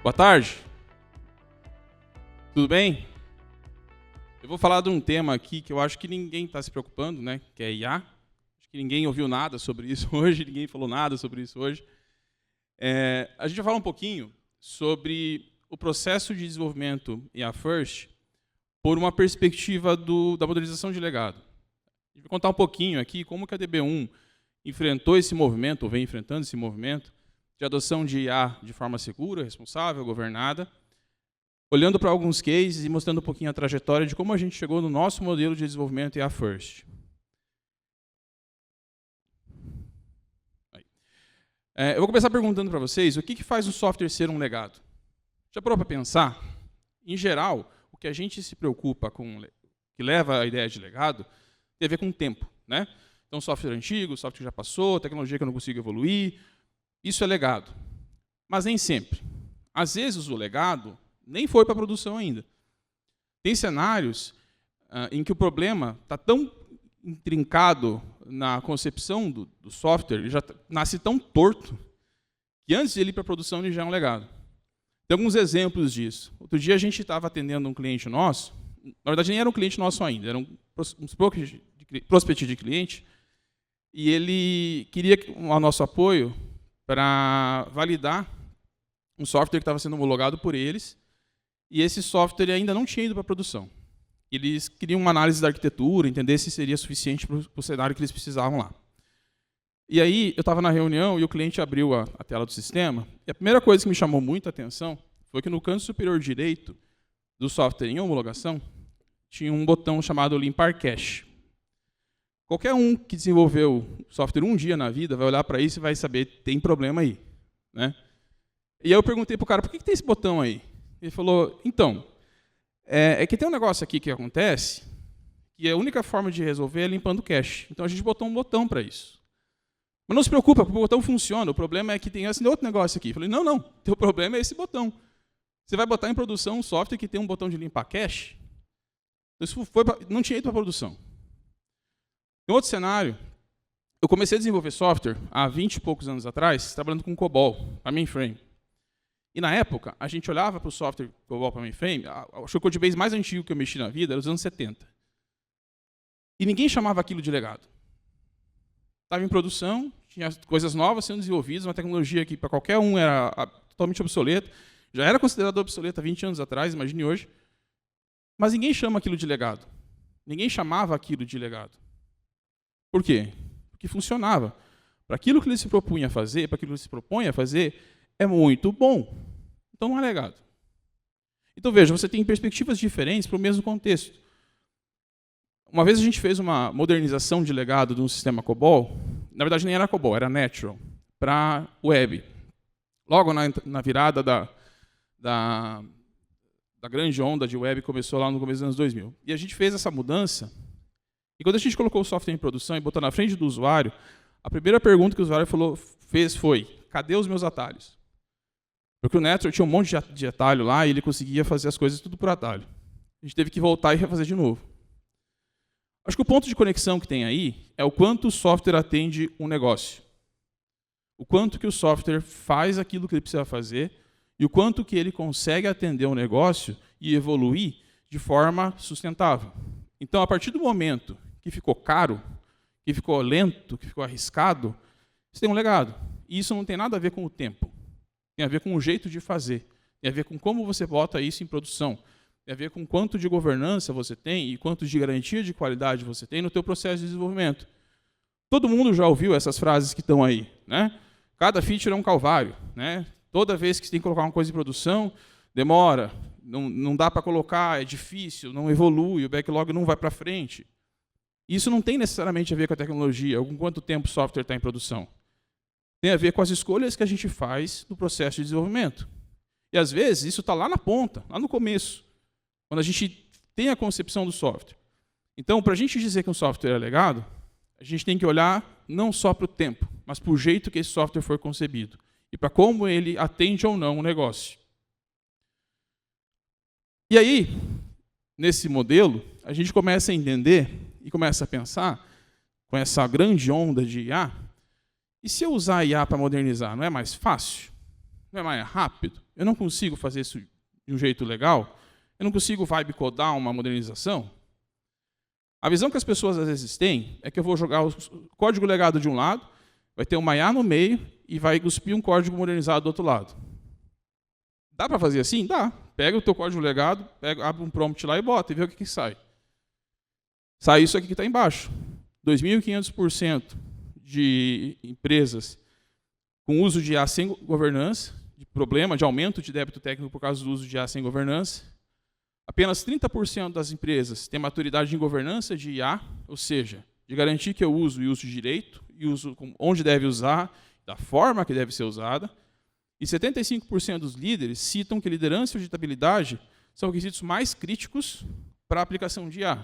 Boa tarde. Tudo bem? Eu vou falar de um tema aqui que eu acho que ninguém está se preocupando, né? Que é IA. Acho que ninguém ouviu nada sobre isso hoje, ninguém falou nada sobre isso hoje. A gente vai falar um pouquinho sobre o processo de desenvolvimento IA First por uma perspectiva da modernização de legado. A gente vai contar um pouquinho aqui como que a DB1 enfrentou esse movimento, ou vem enfrentando esse movimento, de adoção de IA de forma segura, responsável, governada, olhando para alguns cases e mostrando um pouquinho a trajetória de como a gente chegou no nosso modelo de desenvolvimento IA First. Eu vou começar perguntando para vocês o que faz um software ser um legado. Já parou para pensar? Em geral, o que a gente se preocupa com, que leva à ideia de legado, tem a ver com o tempo, né? Então, software antigo, software que já passou, tecnologia que eu não consigo evoluir, isso é legado. Mas nem sempre. Às vezes, o legado nem foi para a produção ainda. Tem cenários em que o problema está tão intrincado na concepção do software, ele já nasce tão torto, que antes de ele ir para a produção, ele já é um legado. Tem alguns exemplos disso. Outro dia, a gente estava atendendo um cliente nosso, na verdade, nem era um cliente nosso ainda, era um prospect de cliente, e ele queria o nosso apoio para validar um software que estava sendo homologado por eles, e esse software ainda não tinha ido para a produção. Eles queriam uma análise da arquitetura, entender se seria suficiente para o cenário que eles precisavam lá. E aí, eu estava na reunião e o cliente abriu a tela do sistema, e a primeira coisa que me chamou muito a atenção foi que no canto superior direito do software em homologação, tinha um botão chamado limpar cache. Qualquer um que desenvolveu software um dia na vida vai olhar para isso e vai saber que tem problema aí, né? E aí eu perguntei para o cara, por que tem esse botão aí? Ele falou, então, é que tem um negócio aqui que acontece, que a única forma de resolver é limpando o cache. Então a gente botou um botão para isso. Mas não se preocupa, porque o botão funciona, o problema é que tem esse outro negócio aqui. Eu falei, não, teu problema é esse botão. Você vai botar em produção um software que tem um botão de limpar cache? Isso não tinha ido para a produção. Em outro cenário, eu comecei a desenvolver software há 20 e poucos anos atrás, trabalhando com COBOL, para mainframe. E na época, a gente olhava para o software COBOL para mainframe, acho que o codebase mais antigo que eu mexi na vida era os anos 70. E ninguém chamava aquilo de legado. Estava em produção, tinha coisas novas sendo desenvolvidas, uma tecnologia que para qualquer um era totalmente obsoleta, já era considerada obsoleta 20 anos atrás, imagine hoje, mas ninguém chama aquilo de legado. Ninguém chamava aquilo de legado. Por quê? Porque funcionava. Para aquilo que ele se propunha a fazer, para aquilo que ele se propõe a fazer, é muito bom. Então não é legado. Então veja, você tem perspectivas diferentes para o mesmo contexto. Uma vez a gente fez uma modernização de legado de um sistema COBOL, na verdade nem era COBOL, era Natural, para web. Logo na virada da grande onda de web, começou lá no começo dos anos 2000. E a gente fez essa mudança, e quando a gente colocou o software em produção e botou na frente do usuário, a primeira pergunta que o usuário fez foi, cadê os meus atalhos? Porque o Natural tinha um monte de atalho lá e ele conseguia fazer as coisas tudo por atalho. A gente teve que voltar e refazer de novo. Acho que o ponto de conexão que tem aí é o quanto o software atende um negócio. O quanto que o software faz aquilo que ele precisa fazer e o quanto que ele consegue atender um negócio e evoluir de forma sustentável. Então, a partir do momento que ficou caro, que ficou lento, que ficou arriscado, você tem um legado. E isso não tem nada a ver com o tempo. Tem a ver com o jeito de fazer. Tem a ver com como você bota isso em produção. Tem a ver com quanto de governança você tem e quanto de garantia de qualidade você tem no teu processo de desenvolvimento. Todo mundo já ouviu essas frases que estão aí, né? Cada feature é um calvário, né? Toda vez que você tem que colocar uma coisa em produção, demora, não dá para colocar, é difícil, não evolui, o backlog não vai para frente. Isso não tem necessariamente a ver com a tecnologia, com quanto tempo o software está em produção. Tem a ver com as escolhas que a gente faz no processo de desenvolvimento. E, às vezes, isso está lá na ponta, lá no começo, quando a gente tem a concepção do software. Então, para a gente dizer que um software é legado, a gente tem que olhar não só para o tempo, mas para o jeito que esse software foi concebido e para como ele atende ou não o negócio. E aí, nesse modelo, a gente começa a entender e começa a pensar, com essa grande onda de IA, e se eu usar IA para modernizar, não é mais fácil? Não é mais rápido? eu não consigo fazer isso de um jeito legal, eu não consigo vibe codar uma modernização. A visão que as pessoas às vezes têm é que eu vou jogar o código legado de um lado, vai ter uma IA no meio e vai cuspir um código modernizado do outro lado. Dá para fazer assim? Dá. Pega o teu código legado, abre um prompt lá e bota e vê o que sai. Sai isso aqui que está embaixo. 2.500% de empresas com uso de IA sem governança, de problema, de aumento de débito técnico por causa do uso de IA sem governança. Apenas 30% das empresas têm maturidade em governança de IA, ou seja, de garantir que eu uso e uso direito, e uso onde deve usar, da forma que deve ser usada. E 75% dos líderes citam que liderança e auditabilidade são requisitos mais críticos para a aplicação de IA.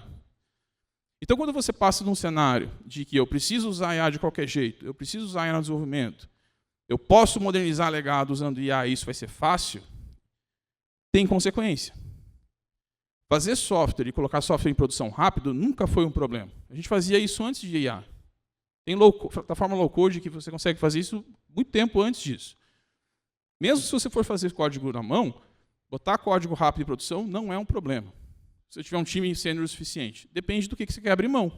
Então, quando você passa de um cenário de que eu preciso usar IA de qualquer jeito, eu preciso usar IA no desenvolvimento, eu posso modernizar legado usando IA e isso vai ser fácil, tem consequência. Fazer software e colocar software em produção rápido nunca foi um problema. A gente fazia isso antes de IA. Tem plataforma low-code que você consegue fazer isso muito tempo antes disso. Mesmo se você for fazer código na mão, botar código rápido em produção não é um problema. Se você tiver um time sênior o suficiente. Depende do que você quer abrir mão.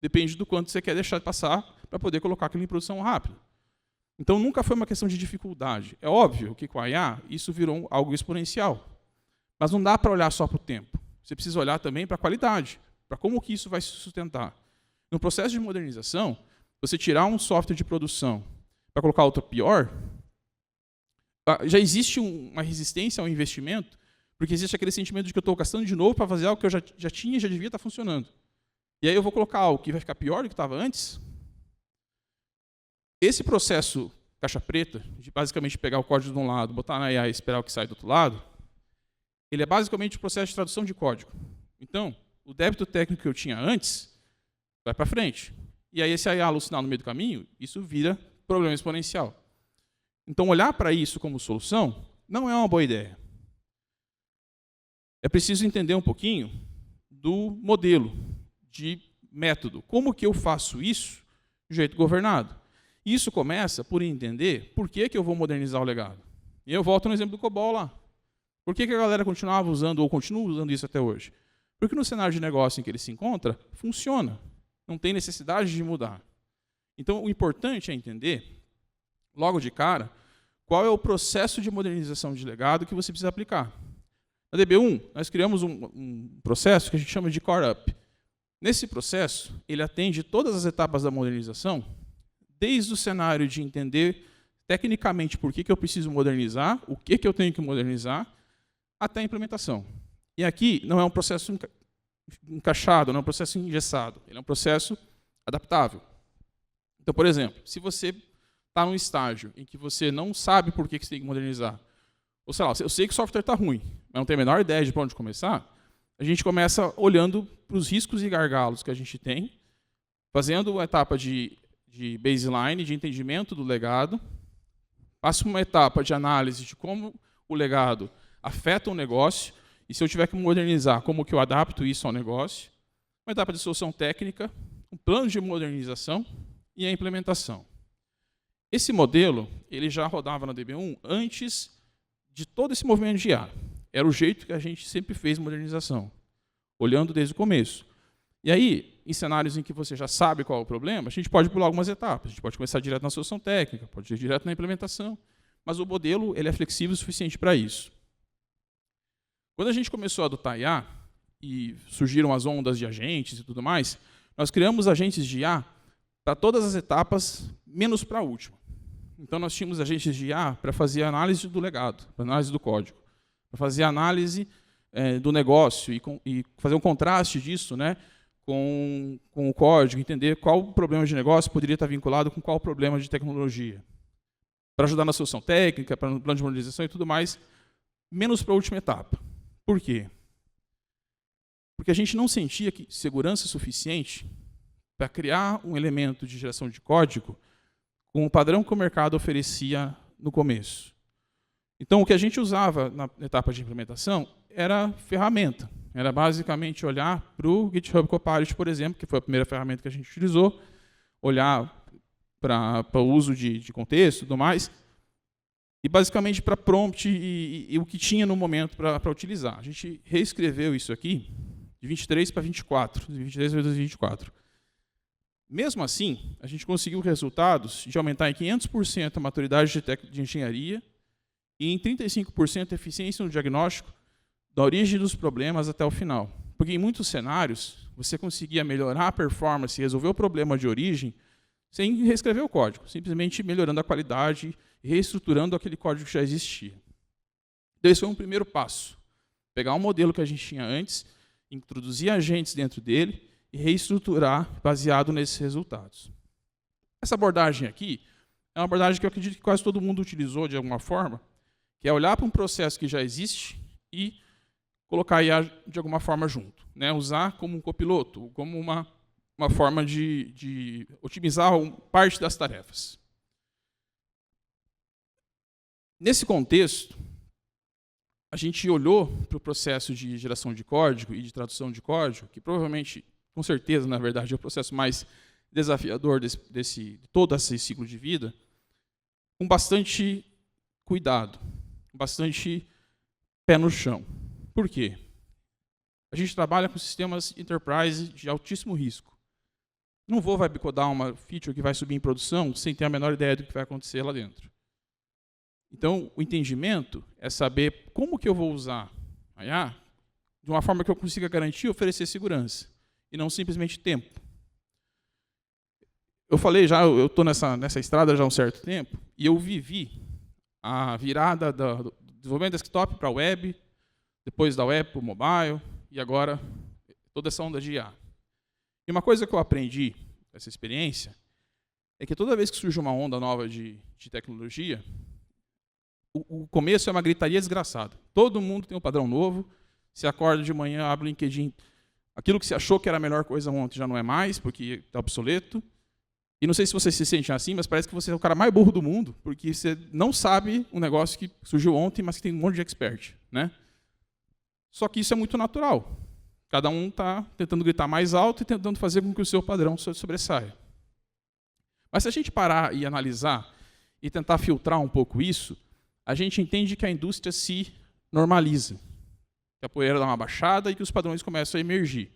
Depende do quanto você quer deixar de passar para poder colocar aquilo em produção rápido. Então, nunca foi uma questão de dificuldade. É óbvio que com a IA, isso virou algo exponencial. Mas não dá para olhar só para o tempo. Você precisa olhar também para a qualidade, para como que isso vai se sustentar. No processo de modernização, você tirar um software de produção para colocar outro pior, já existe uma resistência ao investimento, porque existe aquele sentimento de que eu estou gastando de novo para fazer algo que eu já tinha e já devia estar funcionando. E aí eu vou colocar algo que vai ficar pior do que estava antes. Esse processo caixa preta, de basicamente pegar o código de um lado, botar na IA e esperar o que sai do outro lado, ele é basicamente o processo de tradução de código. Então, o débito técnico que eu tinha antes vai para frente. E aí, se a IA alucinar no meio do caminho, isso vira problema exponencial. Então, olhar para isso como solução não é uma boa ideia. É preciso entender um pouquinho do modelo, de método. Como que eu faço isso de jeito governado? Isso começa por entender por que eu vou modernizar o legado. E eu volto no exemplo do COBOL lá. Por que a galera continuava usando ou continua usando isso até hoje? Porque no cenário de negócio em que ele se encontra, funciona. Não tem necessidade de mudar. Então, o importante é entender, logo de cara, qual é o processo de modernização de legado que você precisa aplicar. Na DB1, nós criamos um processo que a gente chama de Core Up. Nesse processo, ele atende todas as etapas da modernização, desde o cenário de entender tecnicamente por que eu preciso modernizar, o que eu tenho que modernizar, até a implementação. E aqui não é um processo encaixado, não é um processo engessado, ele é um processo adaptável. Então, por exemplo, se você está num estágio em que você não sabe por que você tem que modernizar, ou sei lá, eu sei que o software está ruim, mas não tenho a menor ideia de para onde começar, a gente começa olhando para os riscos e gargalos que a gente tem, fazendo uma etapa de baseline, de entendimento do legado, passa uma etapa de análise de como o legado afeta o negócio, e se eu tiver que modernizar, como que eu adapto isso ao negócio, uma etapa de solução técnica, um plano de modernização e a implementação. Esse modelo ele já rodava na DB1 antes de todo esse movimento de IA. Era o jeito que a gente sempre fez modernização, olhando desde o começo. E aí, em cenários em que você já sabe qual é o problema, a gente pode pular algumas etapas. A gente pode começar direto na solução técnica, pode ir direto na implementação, mas o modelo ele é flexível o suficiente para isso. Quando a gente começou a adotar IA, e surgiram as ondas de agentes e tudo mais, nós criamos agentes de IA para todas as etapas, menos para a última. Então, nós tínhamos agentes de IA para fazer análise do legado, para análise do código, para fazer análise do negócio e fazer um contraste disso, né, com o código, entender qual problema de negócio poderia estar vinculado com qual problema de tecnologia, para ajudar na solução técnica, para no plano de modernização e tudo mais, menos para a última etapa. Por quê? Porque a gente não sentia segurança suficiente para criar um elemento de geração de código com o padrão que o mercado oferecia no começo. Então, o que a gente usava na etapa de implementação era ferramenta. Era basicamente olhar para o GitHub Copilot, por exemplo, que foi a primeira ferramenta que a gente utilizou, olhar para o uso de contexto e tudo mais, e basicamente para prompt e o que tinha no momento para utilizar. A gente reescreveu isso aqui de 23 para 24, de 23 para 24. Mesmo assim, a gente conseguiu resultados de aumentar em 500% a maturidade de engenharia e em 35% a eficiência no diagnóstico da origem dos problemas até o final. Porque em muitos cenários, você conseguia melhorar a performance e resolver o problema de origem sem reescrever o código, simplesmente melhorando a qualidade e reestruturando aquele código que já existia. Então, esse foi um primeiro passo. Pegar um modelo que a gente tinha antes, introduzir agentes dentro dele e reestruturar baseado nesses resultados. Essa abordagem aqui é uma abordagem que eu acredito que quase todo mundo utilizou de alguma forma, que é olhar para um processo que já existe e colocar a IA de alguma forma junto. Né? Usar como um copiloto, como uma forma de otimizar parte das tarefas. Nesse contexto, a gente olhou para o processo de geração de código e de tradução de código, que provavelmente, com certeza, na verdade, é o processo mais desafiador de todo esse ciclo de vida, com bastante cuidado, com bastante pé no chão. Por quê? A gente trabalha com sistemas enterprise de altíssimo risco. Não vou webcodar uma feature que vai subir em produção sem ter a menor ideia do que vai acontecer lá dentro. Então, o entendimento é saber como que eu vou usar a IA de uma forma que eu consiga garantir e oferecer segurança, e não simplesmente tempo. Eu falei já, eu estou nessa estrada já há um certo tempo, e eu vivi a virada do desenvolvimento desktop para a web, depois da web para o mobile, e agora toda essa onda de IA. E uma coisa que eu aprendi dessa experiência é que toda vez que surge uma onda nova de tecnologia, o começo é uma gritaria desgraçada. Todo mundo tem um padrão novo, você acorda de manhã, abre o LinkedIn, aquilo que você achou que era a melhor coisa ontem já não é mais, porque está obsoleto. E não sei se você se sente assim, mas parece que você é o cara mais burro do mundo, porque você não sabe um negócio que surgiu ontem, mas que tem um monte de expert. Né? Só que isso é muito natural. Cada um está tentando gritar mais alto e tentando fazer com que o seu padrão sobressaia. Mas se a gente parar e analisar e tentar filtrar um pouco isso, a gente entende que a indústria se normaliza, que a poeira dá uma baixada e que os padrões começam a emergir.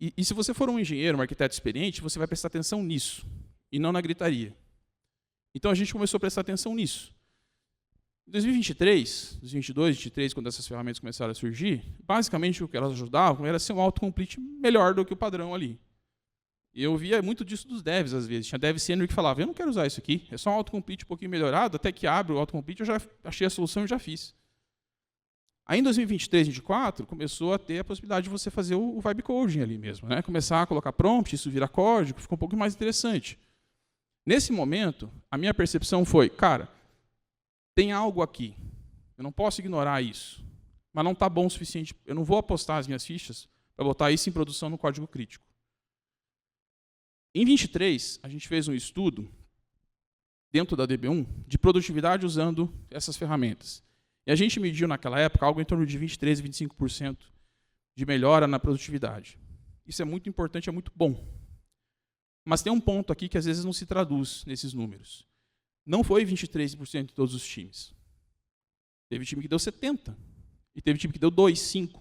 E se você for um engenheiro, um arquiteto experiente, você vai prestar atenção nisso, e não na gritaria. Então a gente começou a prestar atenção nisso. Em 2023, 2022, 2023, quando essas ferramentas começaram a surgir, basicamente o que elas ajudavam era ser um autocomplete melhor do que o padrão ali. E eu via muito disso dos devs, às vezes. Tinha dev sênior que falava, eu não quero usar isso aqui, é só um autocomplete um pouquinho melhorado, até que abre o autocomplete, eu já achei a solução e já fiz. Aí em 2023, 2024, começou a ter a possibilidade de você fazer o vibe coding ali mesmo. Né? Começar a colocar prompt, isso vira código, ficou um pouco mais interessante. Nesse momento, a minha percepção foi, cara, tem algo aqui, eu não posso ignorar isso, mas não está bom o suficiente, eu não vou apostar as minhas fichas para botar isso em produção no código crítico. Em 23, a gente fez um estudo dentro da DB1 de produtividade usando essas ferramentas. E a gente mediu naquela época algo em torno de 23% a 25% de melhora na produtividade. Isso é muito importante, é muito bom. Mas tem um ponto aqui que às vezes não se traduz nesses números. Não foi 23% de todos os times. Teve time que deu 70%. E teve time que deu 2%, 5%.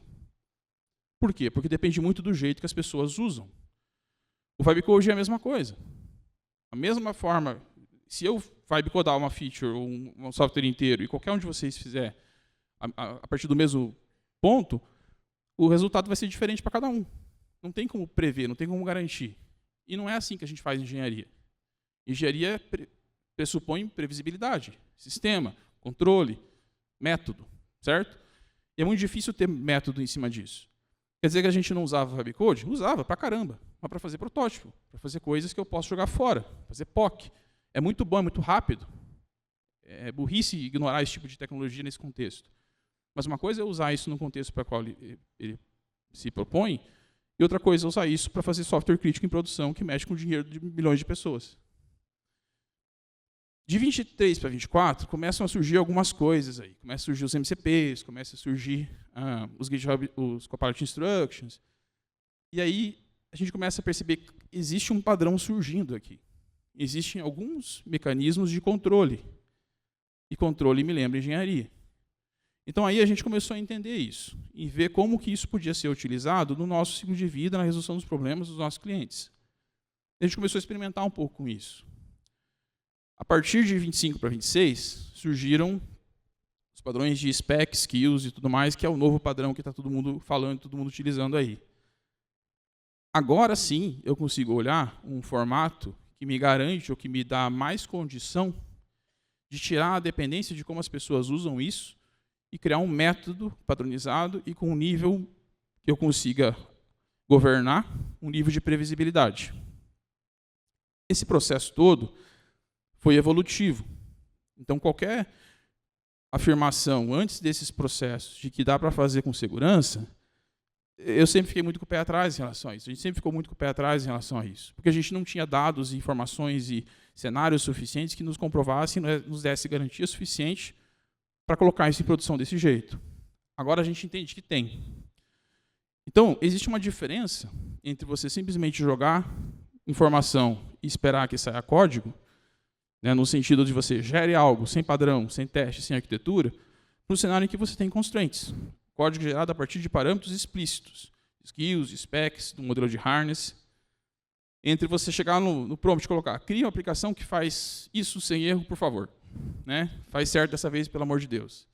Por quê? Porque depende muito do jeito que as pessoas usam. O vibe coding é a mesma coisa. A mesma forma, se eu vibe codar uma feature ou um software inteiro e qualquer um de vocês fizer a partir do mesmo ponto, o resultado vai ser diferente para cada um. Não tem como prever, não tem como garantir. E não é assim que a gente faz engenharia. Engenharia pressupõe previsibilidade, sistema, controle, método, certo? E é muito difícil ter método em cima disso. Quer dizer que a gente não usava vibe coding? Usava pra caramba, mas para fazer protótipo, para fazer coisas que eu posso jogar fora, fazer POC. É muito bom, é muito rápido. É burrice ignorar esse tipo de tecnologia nesse contexto. Mas uma coisa é usar isso no contexto para o qual ele se propõe, e outra coisa é usar isso para fazer software crítico em produção que mexe com o dinheiro de milhões de pessoas. De 23 para 24, começam a surgir algumas coisas aí. Começam a surgir os MCPs, começam a surgir os GitHub, os Copilot Instructions. E aí a gente começa a perceber que existe um padrão surgindo aqui. Existem alguns mecanismos de controle e controle me lembra engenharia. Então aí a gente começou a entender isso e ver como que isso podia ser utilizado no nosso ciclo de vida, na resolução dos problemas dos nossos clientes. A gente começou a experimentar um pouco com isso. A partir de 25 para 26, surgiram os padrões de spec, skills e tudo mais, que é o novo padrão que está todo mundo falando, todo mundo utilizando aí. Agora sim, eu consigo olhar um formato que me garante ou que me dá mais condição de tirar a dependência de como as pessoas usam isso e criar um método padronizado e com um nível que eu consiga governar, um nível de previsibilidade. Esse processo todo foi evolutivo. Então, qualquer afirmação antes desses processos de que dá para fazer com segurança, eu sempre fiquei muito com o pé atrás em relação a isso. A gente sempre ficou muito com o pé atrás em relação a isso. Porque a gente não tinha dados, informações e cenários suficientes que nos comprovassem, nos desse garantia suficiente para colocar isso em produção desse jeito. Agora a gente entende que tem. Então, existe uma diferença entre você simplesmente jogar informação e esperar que saia código, né, no sentido de você gere algo sem padrão, sem teste, sem arquitetura, para um cenário em que você tem constraints. Código gerado a partir de parâmetros explícitos, skills, specs, do modelo de harness. Entre você chegar no prompt e colocar, cria uma aplicação que faz isso sem erro, por favor. Né? Faz certo dessa vez, pelo amor de Deus.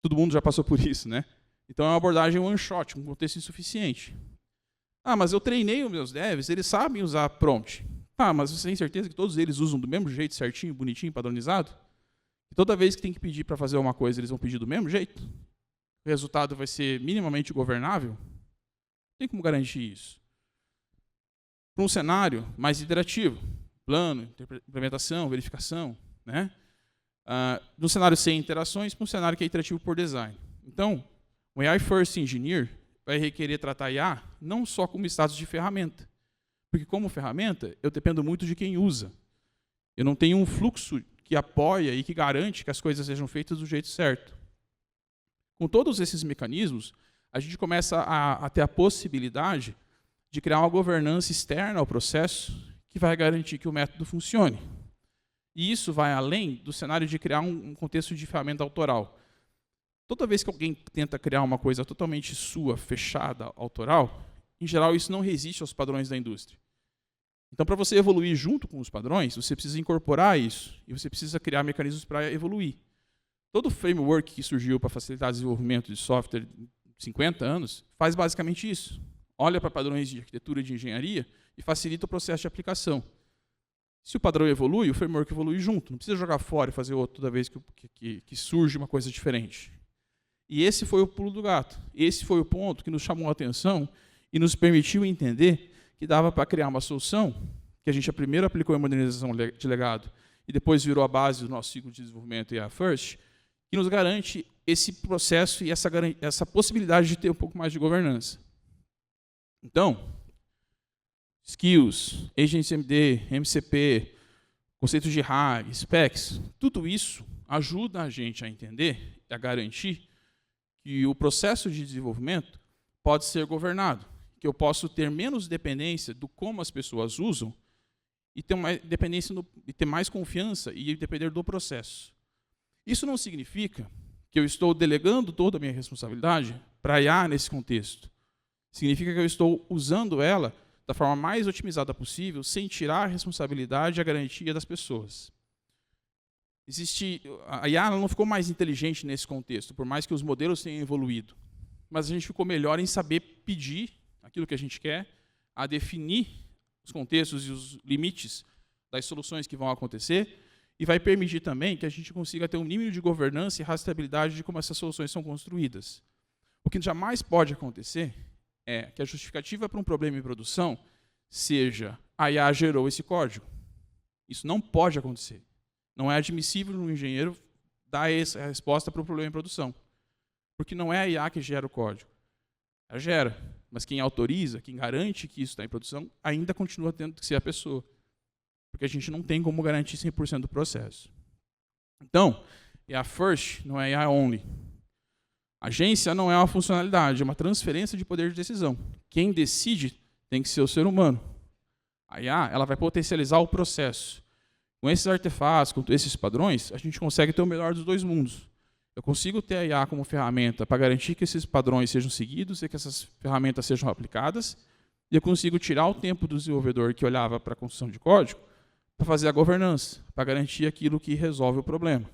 Todo mundo já passou por isso, né? Então é uma abordagem one shot, um contexto insuficiente. Ah, mas eu treinei os meus devs, eles sabem usar prompt. Ah, mas você tem certeza que todos eles usam do mesmo jeito, certinho, bonitinho, padronizado? E toda vez que tem que pedir para fazer uma coisa, eles vão pedir do mesmo jeito? O resultado vai ser minimamente governável? Não tem como garantir isso. Para um cenário mais iterativo, plano, implementação, verificação, né? No cenário sem interações, para um cenário que é iterativo por design. Então, o AI First Engineer vai requerer tratar IA não só como status de ferramenta, porque como ferramenta, eu dependo muito de quem usa. Eu não tenho um fluxo que apoia e que garante que as coisas sejam feitas do jeito certo. Com todos esses mecanismos, a gente começa a ter a possibilidade de criar uma governança externa ao processo que vai garantir que o método funcione. E isso vai além do cenário de criar um contexto de ferramenta autoral. Toda vez que alguém tenta criar uma coisa totalmente sua, fechada, autoral, em geral isso não resiste aos padrões da indústria. Então, para você evoluir junto com os padrões, você precisa incorporar isso e você precisa criar mecanismos para evoluir. Todo framework que surgiu para facilitar o desenvolvimento de software em 50 anos faz basicamente isso. Olha para padrões de arquitetura e de engenharia e facilita o processo de aplicação. Se o padrão evolui, o framework evolui junto. Não precisa jogar fora e fazer outro toda vez que surge uma coisa diferente. E esse foi o pulo do gato. Esse foi o ponto que nos chamou a atenção e nos permitiu entender que dava para criar uma solução que a gente primeiro aplicou em modernização de legado e depois virou a base do nosso ciclo de desenvolvimento AI First, que nos garante esse processo e essa possibilidade de ter um pouco mais de governança. Então, skills, AgentsMD, MCP, conceitos de RAG, specs, tudo isso ajuda a gente a entender e a garantir que o processo de desenvolvimento pode ser governado, que eu posso ter menos dependência do como as pessoas usam e ter mais dependência e ter mais confiança e depender do processo. Isso não significa que eu estou delegando toda a minha responsabilidade para a IA nesse contexto. Significa que eu estou usando ela da forma mais otimizada possível, sem tirar a responsabilidade e a garantia das pessoas. A IA não ficou mais inteligente nesse contexto, por mais que os modelos tenham evoluído. Mas a gente ficou melhor em saber pedir aquilo que a gente quer, a definir os contextos e os limites das soluções que vão acontecer, e vai permitir também que a gente consiga ter um nível de governança e rastreabilidade de como essas soluções são construídas. O que jamais pode acontecer é que a justificativa para um problema em produção seja a IA gerou esse código. Isso não pode acontecer. Não é admissível um engenheiro dar essa resposta para o problema em produção. Porque não é a IA que gera o código. Ela gera, mas quem autoriza, quem garante que isso está em produção, ainda continua tendo que ser a pessoa. Porque a gente não tem como garantir 100% do processo. Então, IA First não é IA Only. Agência não é uma funcionalidade, é uma transferência de poder de decisão. Quem decide tem que ser o ser humano. A IA ela vai potencializar o processo. Com esses artefatos, com esses padrões, a gente consegue ter o melhor dos dois mundos. Eu consigo ter a IA como ferramenta para garantir que esses padrões sejam seguidos e que essas ferramentas sejam aplicadas, e eu consigo tirar o tempo do desenvolvedor que olhava para a construção de código para fazer a governança, para garantir aquilo que resolve o problema.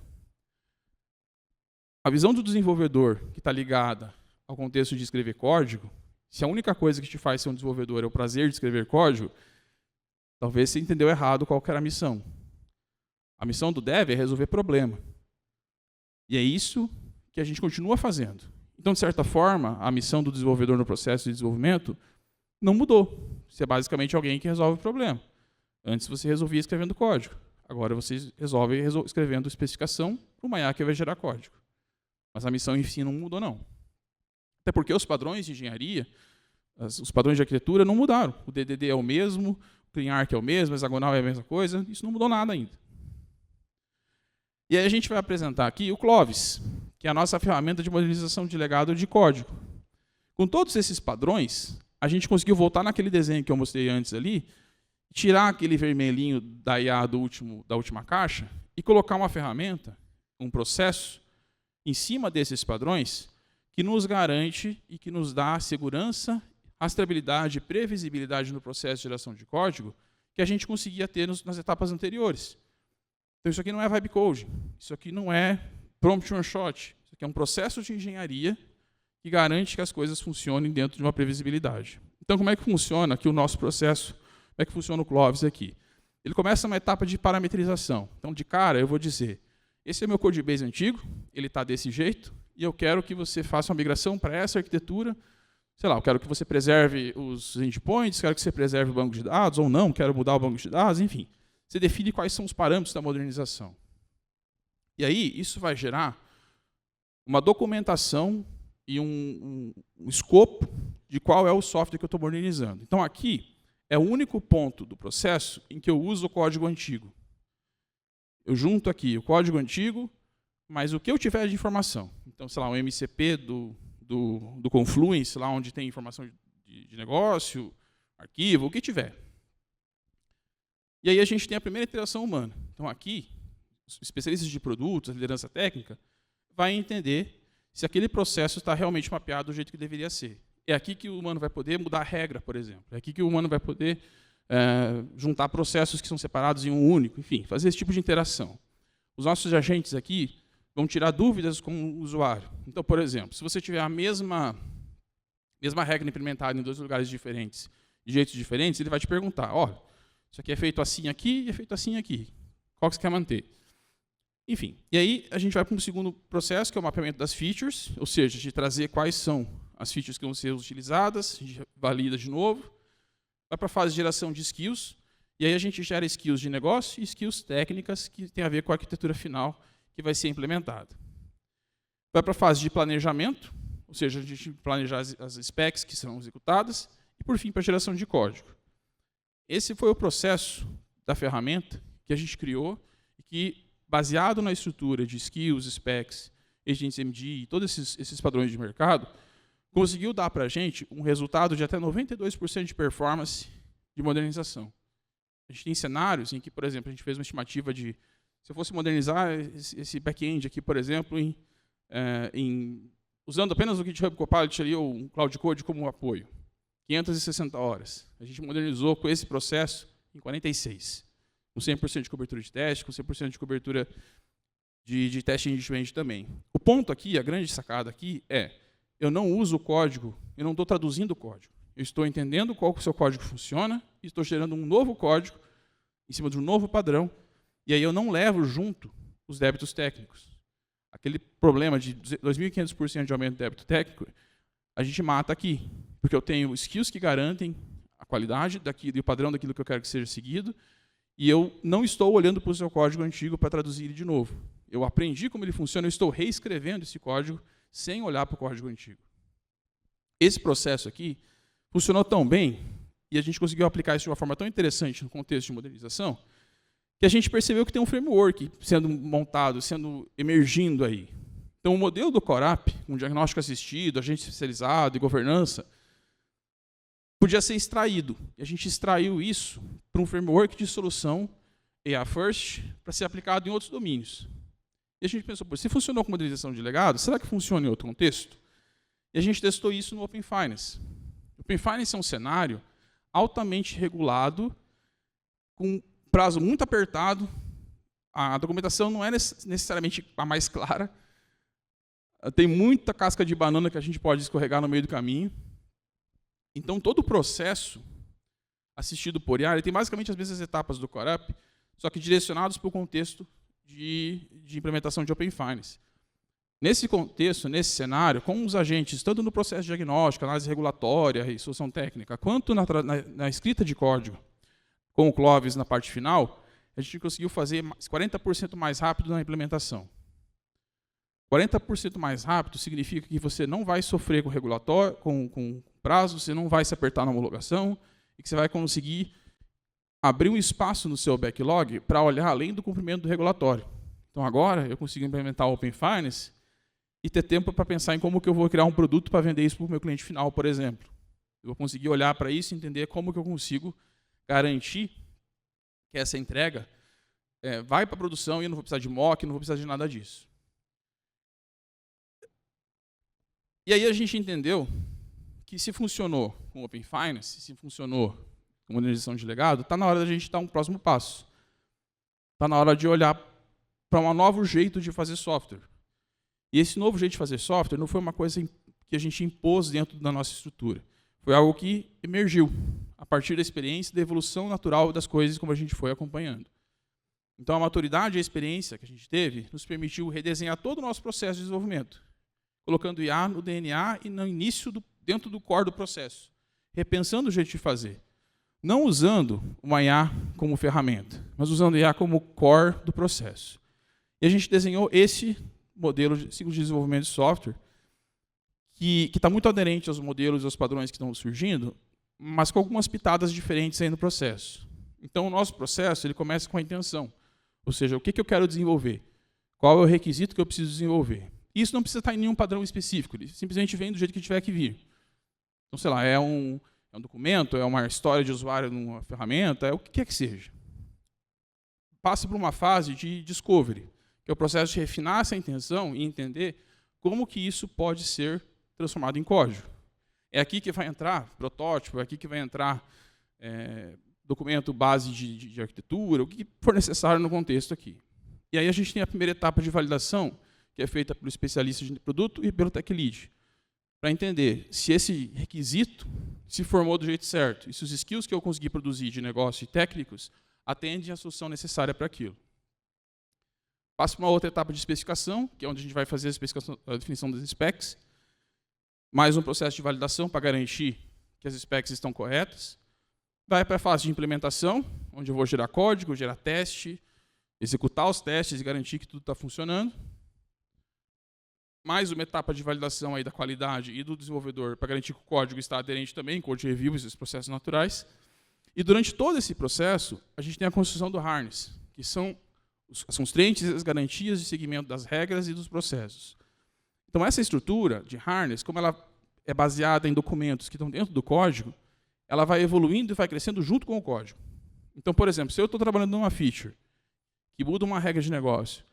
A visão do desenvolvedor que está ligada ao contexto de escrever código, se a única coisa que te faz ser um desenvolvedor é o prazer de escrever código, talvez você entendeu errado qual que era a missão. A missão do dev é resolver problema. E é isso que a gente continua fazendo. Então, de certa forma, a missão do desenvolvedor no processo de desenvolvimento não mudou. Você é basicamente alguém que resolve o problema. Antes você resolvia escrevendo código. Agora você resolve escrevendo especificação para uma IA que vai gerar código. Mas a missão em si não mudou, não. Até porque os padrões de engenharia, os padrões de arquitetura não mudaram. O DDD é o mesmo, o CleanArch é o mesmo, o hexagonal é a mesma coisa. Isso não mudou nada ainda. E aí a gente vai apresentar aqui o Clovis, que é a nossa ferramenta de modernização de legado de código. Com todos esses padrões, a gente conseguiu voltar naquele desenho que eu mostrei antes ali, tirar aquele vermelhinho da IA da última caixa e colocar uma ferramenta, um processo, em cima desses padrões, que nos garante e que nos dá segurança, rastreabilidade e previsibilidade no processo de geração de código que a gente conseguia ter nas etapas anteriores. Então, isso aqui não é vibe coding, isso aqui não é prompt one shot, isso aqui é um processo de engenharia que garante que as coisas funcionem dentro de uma previsibilidade. Então, como é que funciona aqui o nosso processo? Como é que funciona o Clovis aqui? Ele começa uma etapa de parametrização. Então, de cara, eu vou dizer, esse é meu codebase antigo, ele está desse jeito, e eu quero que você faça uma migração para essa arquitetura. Sei lá, eu quero que você preserve os endpoints, quero que você preserve o banco de dados, ou não, quero mudar o banco de dados, enfim. Você define quais são os parâmetros da modernização. E aí, isso vai gerar uma documentação e um escopo de qual é o software que eu estou modernizando. Então, aqui é o único ponto do processo em que eu uso o código antigo. Eu junto aqui o código antigo, mas o que eu tiver de informação. Então, sei lá, um MCP do Confluence, lá onde tem informação de negócio, arquivo, o que tiver. E aí a gente tem a primeira interação humana. Então, aqui, os especialistas de produtos, a liderança técnica, vai entender se aquele processo está realmente mapeado do jeito que deveria ser. É aqui que o humano vai poder mudar a regra, por exemplo. É aqui que o humano vai poder juntar processos que são separados em um único, enfim, fazer esse tipo de interação. Os nossos agentes aqui vão tirar dúvidas com o usuário. Então, por exemplo, se você tiver a mesma regra implementada em dois lugares diferentes, de jeitos diferentes, ele vai te perguntar, olha, isso aqui é feito assim aqui e é feito assim aqui. Qual que você quer manter? Enfim, e aí a gente vai para um segundo processo, que é o mapeamento das features, ou seja, de trazer quais são as features que vão ser utilizadas, a gente valida de novo, vai para a fase de geração de skills, e aí a gente gera skills de negócio e skills técnicas que tem a ver com a arquitetura final que vai ser implementada. Vai para a fase de planejamento, ou seja, a gente planejar as specs que serão executadas, e por fim para a geração de código. Esse foi o processo da ferramenta que a gente criou e que, baseado na estrutura de skills, specs, agents MD e todos esses padrões de mercado, conseguiu dar para a gente um resultado de até 92% de performance de modernização. A gente tem cenários em que, por exemplo, a gente fez uma estimativa de, se eu fosse modernizar esse back-end aqui, por exemplo, usando apenas o GitHub Copilot ali, ou um Cloud Code como apoio, 560 horas. A gente modernizou com esse processo em 46, com 100% de cobertura de teste, com 100% de cobertura de teste end-to-end também. O ponto aqui, a grande sacada aqui é, eu não uso o código, eu não estou traduzindo o código. Eu estou entendendo qual que o seu código funciona e estou gerando um novo código em cima de um novo padrão, e aí eu não levo junto os débitos técnicos. Aquele problema de 2.500% de aumento de débito técnico, a gente mata aqui, porque eu tenho skills que garantem a qualidade daquilo e o padrão daquilo que eu quero que seja seguido, e eu não estou olhando para o seu código antigo para traduzir ele de novo. Eu aprendi como ele funciona, eu estou reescrevendo esse código sem olhar para o código antigo. Esse processo aqui funcionou tão bem, e a gente conseguiu aplicar isso de uma forma tão interessante no contexto de modernização, que a gente percebeu que tem um framework sendo montado, emergindo aí. Então, o modelo do CoreApp, com diagnóstico assistido, agente especializado e governança, podia ser extraído. E a gente extraiu isso para um framework de solução AI First para ser aplicado em outros domínios. E a gente pensou, se funcionou com modelização de legado, será que funciona em outro contexto? E a gente testou isso no Open Finance. O Open Finance é um cenário altamente regulado, com prazo muito apertado. A documentação não é necessariamente a mais clara. Tem muita casca de banana que a gente pode escorregar no meio do caminho. Então, todo o processo assistido por IA, ele tem basicamente as mesmas etapas do Core Up, só que direcionados para o contexto de implementação de Open Finance. Nesse contexto, nesse cenário, com os agentes, tanto no processo de diagnóstico, análise regulatória e solução técnica, quanto na escrita de código, com o Clovis na parte final, a gente conseguiu fazer 40% mais rápido na implementação. 40% mais rápido significa que você não vai sofrer com regulatório, com prazo, você não vai se apertar na homologação, e que você vai conseguir abrir um espaço no seu backlog para olhar além do cumprimento do regulatório. Então, agora, eu consigo implementar o Open Finance e ter tempo para pensar em como que eu vou criar um produto para vender isso para o meu cliente final, por exemplo. Eu vou conseguir olhar para isso e entender como que eu consigo garantir que essa entrega vai para a produção e eu não vou precisar de mock, não vou precisar de nada disso. E aí a gente entendeu que se funcionou com o Open Finance, se funcionou com modernização de legado, está na hora da gente dar um próximo passo. Está na hora de olhar para um novo jeito de fazer software. E esse novo jeito de fazer software não foi uma coisa que a gente impôs dentro da nossa estrutura. Foi algo que emergiu a partir da experiência e da evolução natural das coisas como a gente foi acompanhando. Então, a maturidade e a experiência que a gente teve nos permitiu redesenhar todo o nosso processo de desenvolvimento, colocando IA no DNA e no início, dentro do core do processo, repensando o jeito de fazer. Não usando uma IA como ferramenta, mas usando IA como core do processo. E a gente desenhou esse modelo de ciclo de desenvolvimento de software, que está muito aderente aos modelos e aos padrões que estão surgindo, mas com algumas pitadas diferentes aí no processo. Então, o nosso processo ele começa com a intenção, ou seja, o que eu quero desenvolver, qual é o requisito que eu preciso desenvolver. Isso não precisa estar em nenhum padrão específico, ele simplesmente vem do jeito que tiver que vir. Então, sei lá, é um documento, é uma história de usuário numa ferramenta, é o que quer que seja. Passa por uma fase de discovery, que é o processo de refinar essa intenção e entender como que isso pode ser transformado em código. É aqui que vai entrar protótipo, é aqui que vai entrar documento base de arquitetura, o que for necessário no contexto aqui. E aí a gente tem a primeira etapa de validação, que é feita pelo especialista de produto e pelo tech lead, para entender se esse requisito se formou do jeito certo, e se os skills que eu consegui produzir de negócio e técnicos atendem à solução necessária para aquilo. Passa para uma outra etapa de especificação, que é onde a gente vai fazer a definição das specs, mais um processo de validação para garantir que as specs estão corretas. Vai para a fase de implementação, onde eu vou gerar código, gerar teste, executar os testes e garantir que tudo está funcionando. Mais uma etapa de validação aí da qualidade e do desenvolvedor para garantir que o código está aderente também, code review, esses processos naturais. E durante todo esse processo, a gente tem a construção do harness, que são as constraints e as garantias de seguimento das regras e dos processos. Então, essa estrutura de harness, como ela é baseada em documentos que estão dentro do código, ela vai evoluindo e vai crescendo junto com o código. Então, por exemplo, se eu estou trabalhando numa feature que muda uma regra de negócio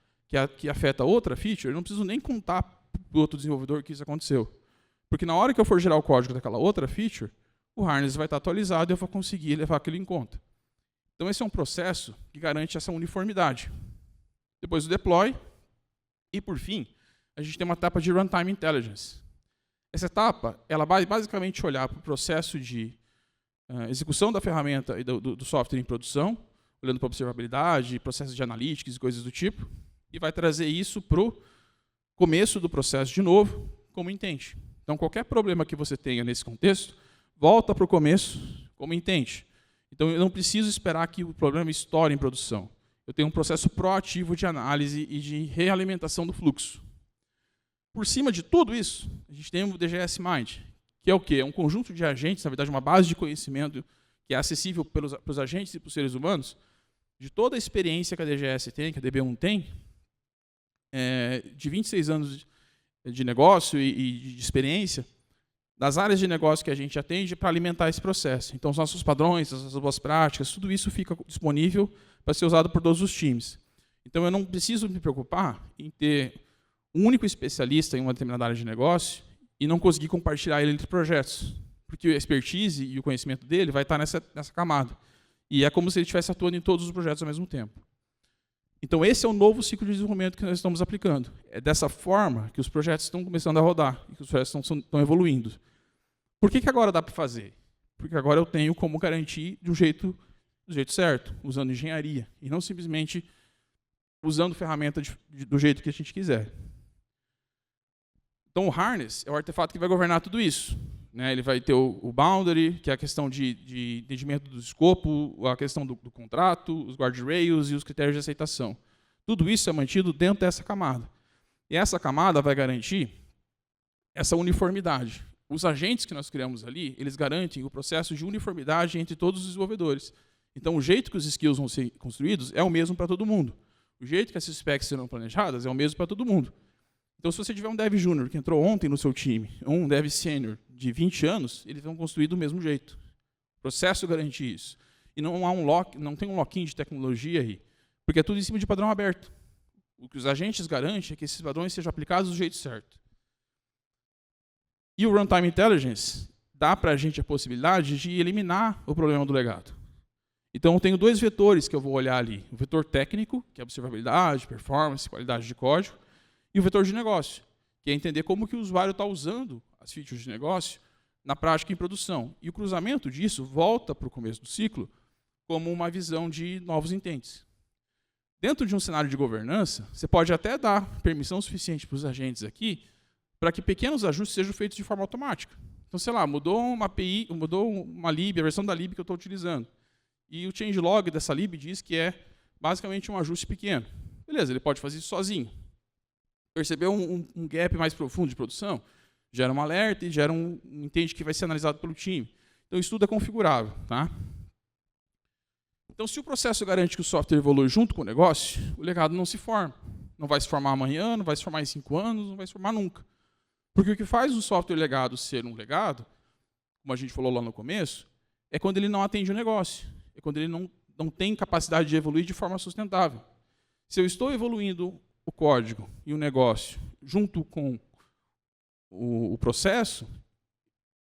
que afeta outra feature, eu não preciso nem contar para o outro desenvolvedor que isso aconteceu. Porque na hora que eu for gerar o código daquela outra feature, o harness vai estar atualizado e eu vou conseguir levar aquilo em conta. Então, esse é um processo que garante essa uniformidade. Depois o deploy. E, por fim, a gente tem uma etapa de runtime intelligence. Essa etapa ela vai basicamente olhar para o processo de execução da ferramenta e do software em produção, olhando para observabilidade, processos de analytics e coisas do tipo, e vai trazer isso para o começo do processo de novo, como intent. Então, qualquer problema que você tenha nesse contexto, volta para o começo como intent. Então, eu não preciso esperar que o problema estoure em produção. Eu tenho um processo proativo de análise e de realimentação do fluxo. Por cima de tudo isso, a gente tem o DGS Mind, que é o quê? É um conjunto de agentes, na verdade, uma base de conhecimento que é acessível para os agentes e para os seres humanos, de toda a experiência que a DGS tem, que a DB1 tem, de 26 anos de negócio e de experiência, das áreas de negócio que a gente atende para alimentar esse processo. Então, os nossos padrões, as boas práticas, tudo isso fica disponível para ser usado por todos os times. Então, eu não preciso me preocupar em ter um único especialista em uma determinada área de negócio e não conseguir compartilhar ele entre projetos, porque a expertise e o conhecimento dele vai estar nessa camada. E é como se ele estivesse atuando em todos os projetos ao mesmo tempo. Então, esse é o novo ciclo de desenvolvimento que nós estamos aplicando. É dessa forma que os projetos estão começando a rodar, e que os projetos estão evoluindo. Por que agora dá para fazer? Porque agora eu tenho como garantir do jeito certo, usando engenharia, e não simplesmente usando ferramenta do jeito que a gente quiser. Então, o harness é o artefato que vai governar tudo isso. Ele vai ter o boundary, que é a questão de entendimento do escopo, a questão do contrato, os guardrails e os critérios de aceitação. Tudo isso é mantido dentro dessa camada. E essa camada vai garantir essa uniformidade. Os agentes que nós criamos ali, eles garantem o processo de uniformidade entre todos os desenvolvedores. Então, o jeito que os skills vão ser construídos é o mesmo para todo mundo. O jeito que essas specs serão planejadas é o mesmo para todo mundo. Então, se você tiver um dev júnior que entrou ontem no seu time, ou um dev sênior de 20 anos, eles vão construir do mesmo jeito. O processo garante isso. E não tem um lock-in de tecnologia aí, porque é tudo em cima de padrão aberto. O que os agentes garantem é que esses padrões sejam aplicados do jeito certo. E o Runtime Intelligence dá para a gente a possibilidade de eliminar o problema do legado. Então, eu tenho dois vetores que eu vou olhar ali. O vetor técnico, que é observabilidade, performance, qualidade de código, e o vetor de negócio, que é entender como que o usuário está usando as features de negócio na prática em produção. E o cruzamento disso volta para o começo do ciclo como uma visão de novos intents. Dentro de um cenário de governança, você pode até dar permissão suficiente para os agentes aqui para que pequenos ajustes sejam feitos de forma automática. Então, sei lá, mudou uma API, mudou uma lib, a versão da lib que eu estou utilizando. E o changelog dessa lib diz que é basicamente um ajuste pequeno. Beleza, ele pode fazer isso sozinho. Percebeu um gap mais profundo de produção? Gera um alerta e gera um intent que vai ser analisado pelo time. Então, isso tudo é configurável. Tá? Então, se o processo garante que o software evolui junto com o negócio, o legado não se forma. Não vai se formar amanhã, não vai se formar em 5 anos, não vai se formar nunca. Porque o que faz o software legado ser um legado, como a gente falou lá no começo, é quando ele não atende o negócio. É quando ele não tem capacidade de evoluir de forma sustentável. Se eu estou evoluindo o código e o negócio junto com o processo,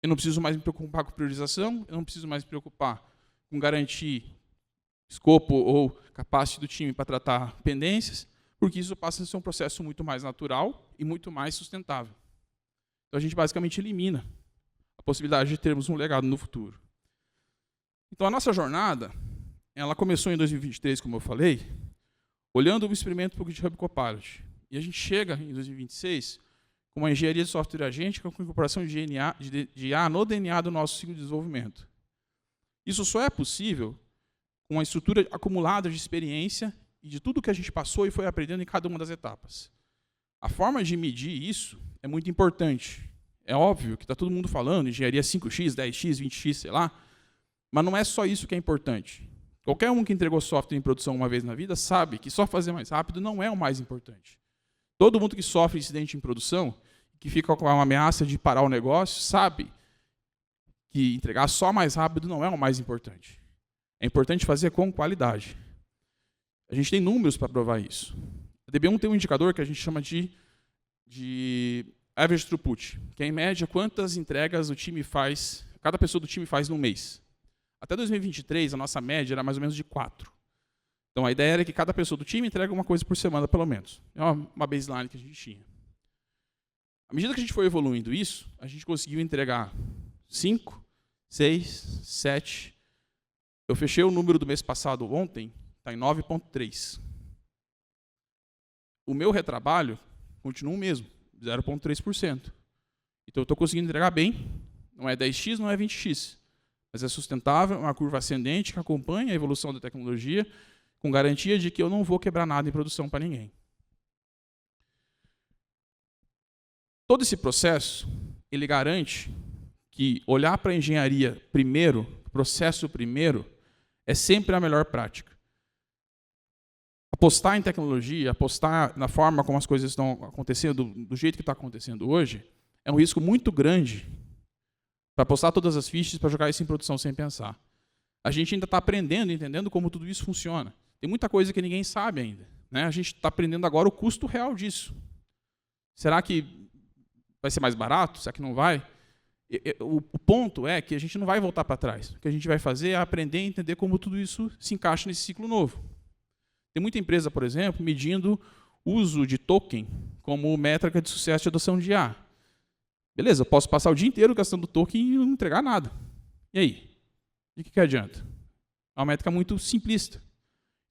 eu não preciso mais me preocupar com priorização, eu não preciso mais me preocupar com garantir escopo ou capacidade do time para tratar pendências, porque isso passa a ser um processo muito mais natural e muito mais sustentável. Então, a gente basicamente elimina a possibilidade de termos um legado no futuro. Então, a nossa jornada, ela começou em 2023, como eu falei, olhando o experimento para o GitHub Copilot. E a gente chega em 2026 com uma engenharia de software agêntica com incorporação de IA no DNA do nosso ciclo de desenvolvimento. Isso só é possível com uma estrutura acumulada de experiência e de tudo que a gente passou e foi aprendendo em cada uma das etapas. A forma de medir isso é muito importante. É óbvio que está todo mundo falando engenharia 5x, 10x, 20x, sei lá, mas não é só isso que é importante. Qualquer um que entregou software em produção uma vez na vida sabe que só fazer mais rápido não é o mais importante. Todo mundo que sofre incidente em produção, que fica com uma ameaça de parar o negócio, sabe que entregar só mais rápido não é o mais importante. É importante fazer com qualidade. A gente tem números para provar isso. A DB1 tem um indicador que a gente chama de average throughput, que é, em média, quantas entregas o time faz, cada pessoa do time faz no mês. Até 2023, a nossa média era mais ou menos de 4. Então, a ideia era que cada pessoa do time entrega uma coisa por semana, pelo menos. É uma baseline que a gente tinha. À medida que a gente foi evoluindo isso, a gente conseguiu entregar 5, 6, 7. Eu fechei o número do mês passado ontem, está em 9,3. O meu retrabalho continua o mesmo, 0,3%. Então, eu estou conseguindo entregar bem. Não é 10x, não é 20x. Mas é sustentável, é uma curva ascendente que acompanha a evolução da tecnologia, com garantia de que eu não vou quebrar nada em produção para ninguém. Todo esse processo, ele garante que olhar para a engenharia primeiro, processo primeiro, é sempre a melhor prática. Apostar em tecnologia, apostar na forma como as coisas estão acontecendo, do jeito que está acontecendo hoje, é um risco muito grande para postar todas as fichas, para jogar isso em produção sem pensar. A gente ainda está aprendendo, entendendo como tudo isso funciona. Tem muita coisa que ninguém sabe ainda, né? A gente está aprendendo agora o custo real disso. Será que vai ser mais barato? Será que não vai? O ponto é que a gente não vai voltar para trás. O que a gente vai fazer é aprender a entender como tudo isso se encaixa nesse ciclo novo. Tem muita empresa, por exemplo, medindo o uso de token como métrica de sucesso de adoção de IA. Beleza, eu posso passar o dia inteiro gastando token e não entregar nada. E aí? De que adianta? É uma métrica muito simplista.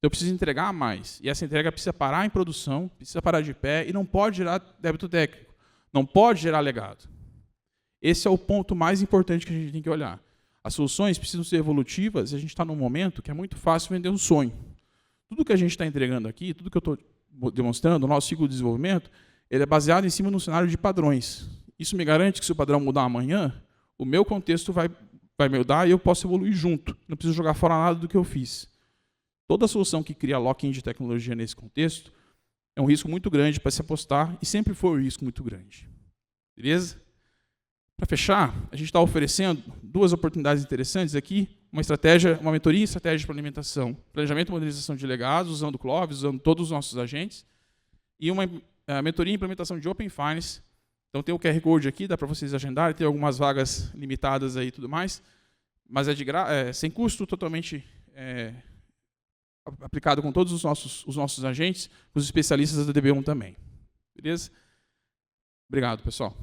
Eu preciso entregar mais. E essa entrega precisa parar em produção, precisa parar de pé e não pode gerar débito técnico. Não pode gerar legado. Esse é o ponto mais importante que a gente tem que olhar. As soluções precisam ser evolutivas e a gente está num momento que é muito fácil vender um sonho. Tudo que a gente está entregando aqui, tudo que eu estou demonstrando, o nosso ciclo de desenvolvimento, ele é baseado em cima de um cenário de padrões. Isso me garante que se o padrão mudar amanhã, o meu contexto vai mudar e eu posso evoluir junto. Não preciso jogar fora nada do que eu fiz. Toda solução que cria lock-in de tecnologia nesse contexto é um risco muito grande para se apostar e sempre foi um risco muito grande. Beleza? Para fechar, a gente está oferecendo duas oportunidades interessantes aqui, uma mentoria em estratégia de implementação, planejamento e modernização de legados, usando o Clovis, usando todos os nossos agentes, e uma mentoria em implementação de Open Finance. Então tem o QR Code aqui, dá para vocês agendarem, tem algumas vagas limitadas aí e tudo mais, mas é sem custo, totalmente aplicado com todos os nossos agentes, os especialistas da DB1 também. Beleza? Obrigado, pessoal.